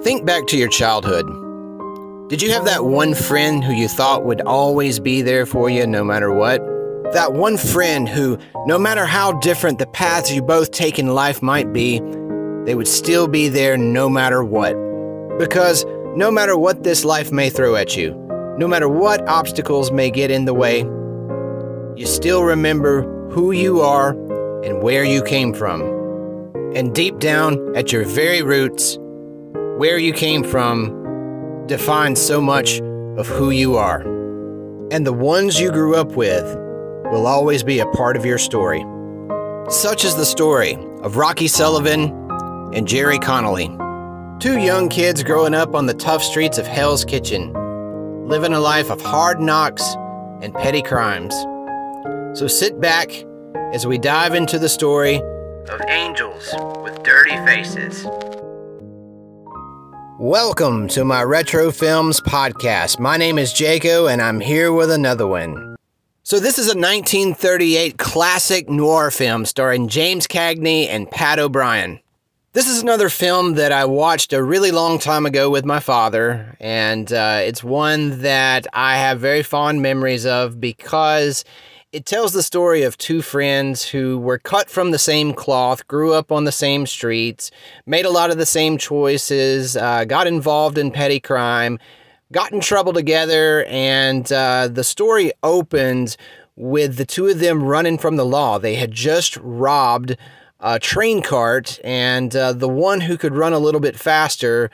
Think back to your childhood. Did you have that one friend who you thought would always be there for you no matter what? That one friend who, no matter how different the paths you both take in life might be, they would still be there no matter what. Because no matter what this life may throw at you, no matter what obstacles may get in the way, you still remember who you are and where you came from. And deep down, at your very roots, where you came from defines so much of who you are. And the ones you grew up with will always be a part of your story. Such is the story of Rocky Sullivan and Jerry Connolly. Two young kids growing up on the tough streets of Hell's Kitchen, living a life of hard knocks and petty crimes. So sit back as we dive into the story of angels with dirty faces. Welcome to my Retro Films podcast. My name is Jaco, and I'm here with another one. So this is a 1938 classic noir film starring James Cagney and Pat O'Brien. This is another film that I watched a really long time ago with my father, and it's one that I have very fond memories of because it tells the story of two friends who were cut from the same cloth, grew up on the same streets, made a lot of the same choices, got involved in petty crime, got in trouble together, and the story opens with the two of them running from the law. They had just robbed a train cart, and the one who could run a little bit faster,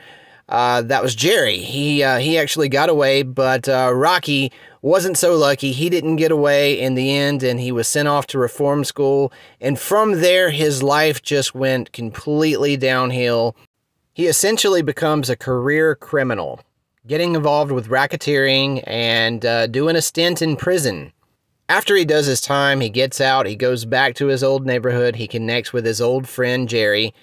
that was Jerry. He actually got away, but Rocky wasn't so lucky. He didn't get away in the end, and he was sent off to reform school. And from there, his life just went completely downhill. He essentially becomes a career criminal, getting involved with racketeering and doing a stint in prison. After he does his time, he gets out, he goes back to his old neighborhood, he connects with his old friend Jerry,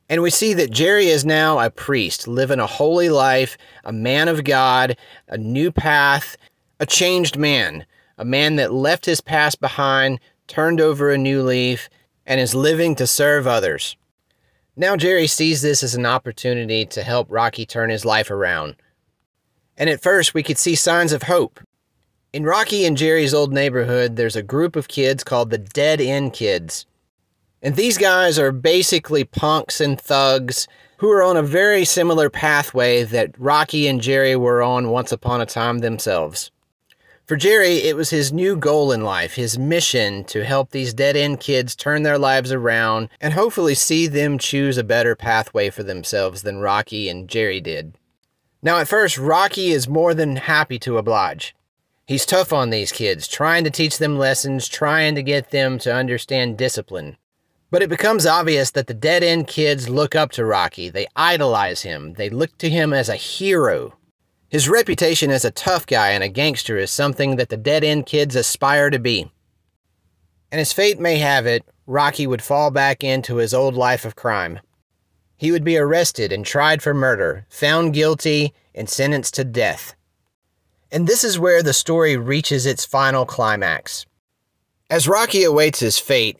and we see that Jerry is now a priest, living a holy life, a man of God, a new path, a changed man, a man that left his past behind, turned over a new leaf, and is living to serve others. Now Jerry sees this as an opportunity to help Rocky turn his life around. And at first, we could see signs of hope. In Rocky and Jerry's old neighborhood, there's a group of kids called the Dead End Kids. And these guys are basically punks and thugs who are on a very similar pathway that Rocky and Jerry were on once upon a time themselves. For Jerry, it was his new goal in life, his mission to help these dead-end kids turn their lives around and hopefully see them choose a better pathway for themselves than Rocky and Jerry did. Now, at first, Rocky is more than happy to oblige. He's tough on these kids, trying to teach them lessons, trying to get them to understand discipline. But it becomes obvious that the dead-end kids look up to Rocky. They idolize him. They look to him as a hero. His reputation as a tough guy and a gangster is something that the dead-end kids aspire to be. And as fate may have it, Rocky would fall back into his old life of crime. He would be arrested and tried for murder, found guilty, and sentenced to death. And this is where the story reaches its final climax. As Rocky awaits his fate,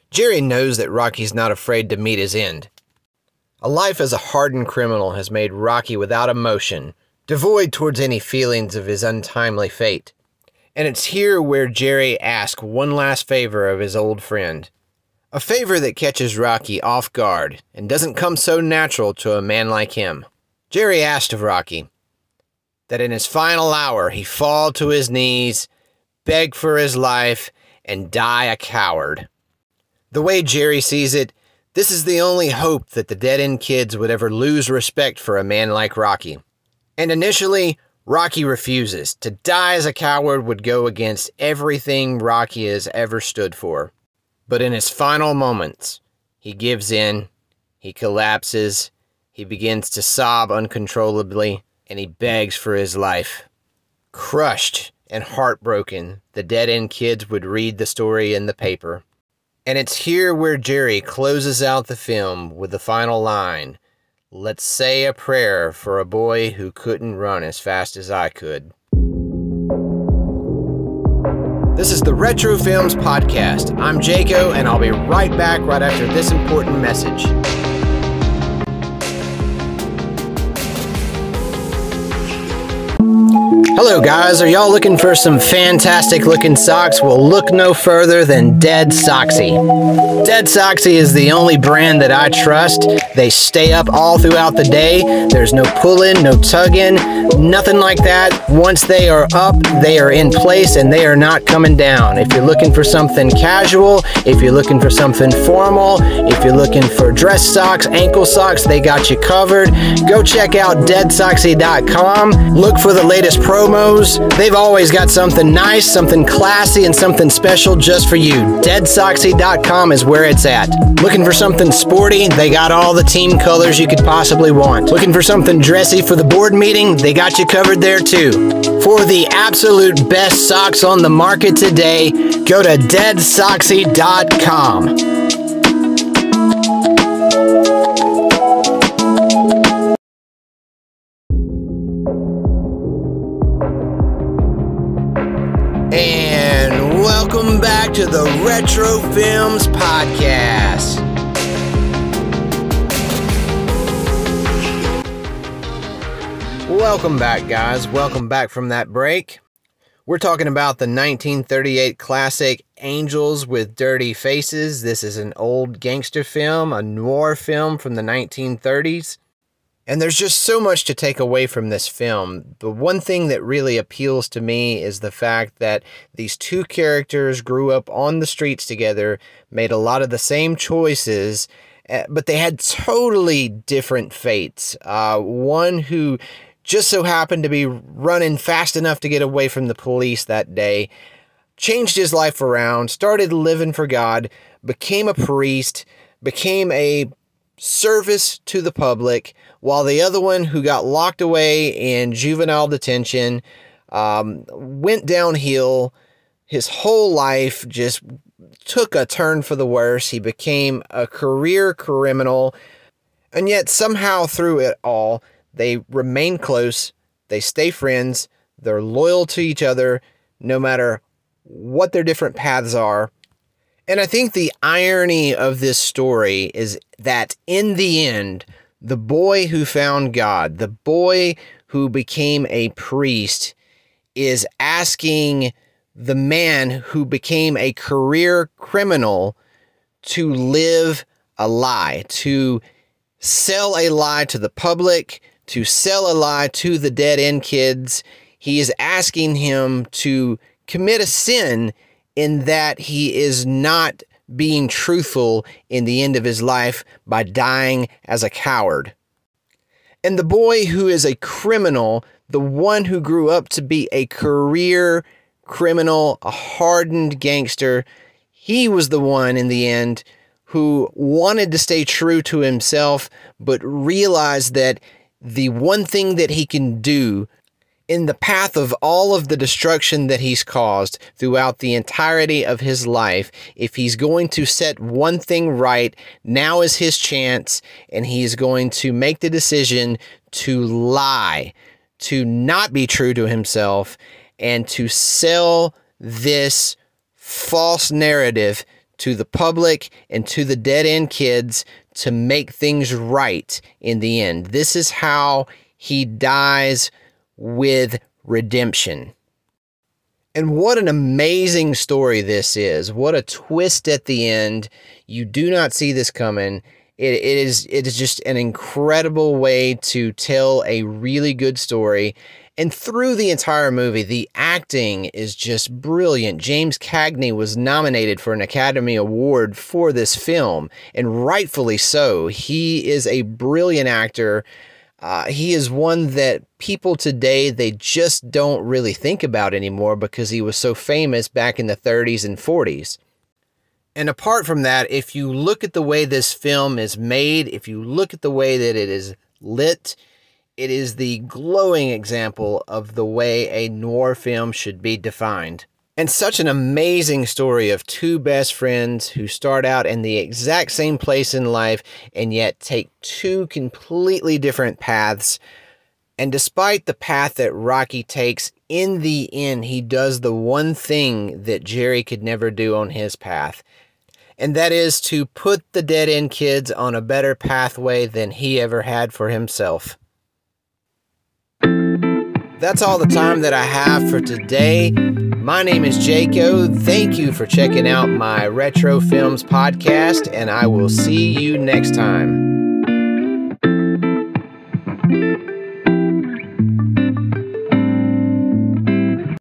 Jerry knows that Rocky's not afraid to meet his end. A life as a hardened criminal has made Rocky without emotion, devoid towards any feelings of his untimely fate. And it's here where Jerry asks one last favor of his old friend. A favor that catches Rocky off guard and doesn't come so natural to a man like him. Jerry asked of Rocky that in his final hour he fall to his knees, beg for his life, and die a coward. The way Jerry sees it, this is the only hope that the dead-end kids would ever lose respect for a man like Rocky. And initially, Rocky refuses. To die as a coward would go against everything Rocky has ever stood for. But in his final moments, he gives in, he collapses, he begins to sob uncontrollably, and he begs for his life. Crushed and heartbroken, the dead-end kids would read the story in the paper. And it's here where Jerry closes out the film with the final line, "Let's say a prayer for a boy who couldn't run as fast as I could." This is the Retro Films Podcast. I'm Jaco, and I'll be right back right after this important message. Hello guys, are y'all looking for some fantastic looking socks? Well, look no further than Dead Soxy. Dead Soxy is the only brand that I trust. They stay up all throughout the day. There's no pulling, no tugging, nothing like that. Once they are up, they are in place and they are not coming down. If you're looking for something casual, if you're looking for something formal, if you're looking for dress socks, ankle socks, they got you covered. Go check out deadsoxy.com. Look for the latest promos. They've always got something nice, something classy, and something special just for you. Deadsoxy.com is where it's at. Looking for something sporty? They got all the team colors you could possibly want. Looking for something dressy for the board meeting? They got you covered there too. For the absolute best socks on the market today, go to deadsoxy.com. And welcome back to the Retro Films Podcast. Welcome back, guys. Welcome back from that break. We're talking about the 1938 classic Angels with Dirty Faces. This is an old gangster film, a noir film from the 1930s. And there's just so much to take away from this film. The one thing that really appeals to me is the fact that these two characters grew up on the streets together, made a lot of the same choices, but they had totally different fates. One who just so happened to be running fast enough to get away from the police that day, changed his life around, started living for God, became a priest, became a service to the public, while the other one, who got locked away in juvenile detention, went downhill. His whole life just took a turn for the worse. He became a career criminal, and yet somehow through it all, they remain close, they stay friends, they're loyal to each other, no matter what their different paths are. And I think the irony of this story is that in the end, the boy who found God, the boy who became a priest, is asking the man who became a career criminal to live a lie, to sell a lie to the public, to sell a lie to the dead-end kids. He is asking him to commit a sin in that he is not being truthful in the end of his life by dying as a coward. And the boy who is a criminal, the one who grew up to be a career criminal, a hardened gangster, he was the one in the end who wanted to stay true to himself, but realized that the one thing that he can do in the path of all of the destruction that he's caused throughout the entirety of his life, if he's going to set one thing right, now is his chance, and he's going to make the decision to lie, to not be true to himself, and to sell this false narrative to the public and to the dead-end kids to make things right in the end. This is how he dies with redemption. And what an amazing story this is. What a twist at the end. You do not see this coming. It is just an incredible way to tell a really good story. And through the entire movie, the acting is just brilliant. James Cagney was nominated for an Academy Award for this film, and rightfully so. He is a brilliant actor. He is one that people today, they just don't really think about anymore because he was so famous back in the 30s and 40s. And apart from that, if you look at the way this film is made, if you look at the way that it is lit, it is the glowing example of the way a noir film should be defined. And such an amazing story of two best friends who start out in the exact same place in life and yet take two completely different paths. And despite the path that Rocky takes, in the end, he does the one thing that Jerry could never do on his path. And that is to put the dead-end kids on a better pathway than he ever had for himself. that's all the time that I have for today. My name is Jaco. Thank you for checking out my Retro Films podcast, and I will see you next time.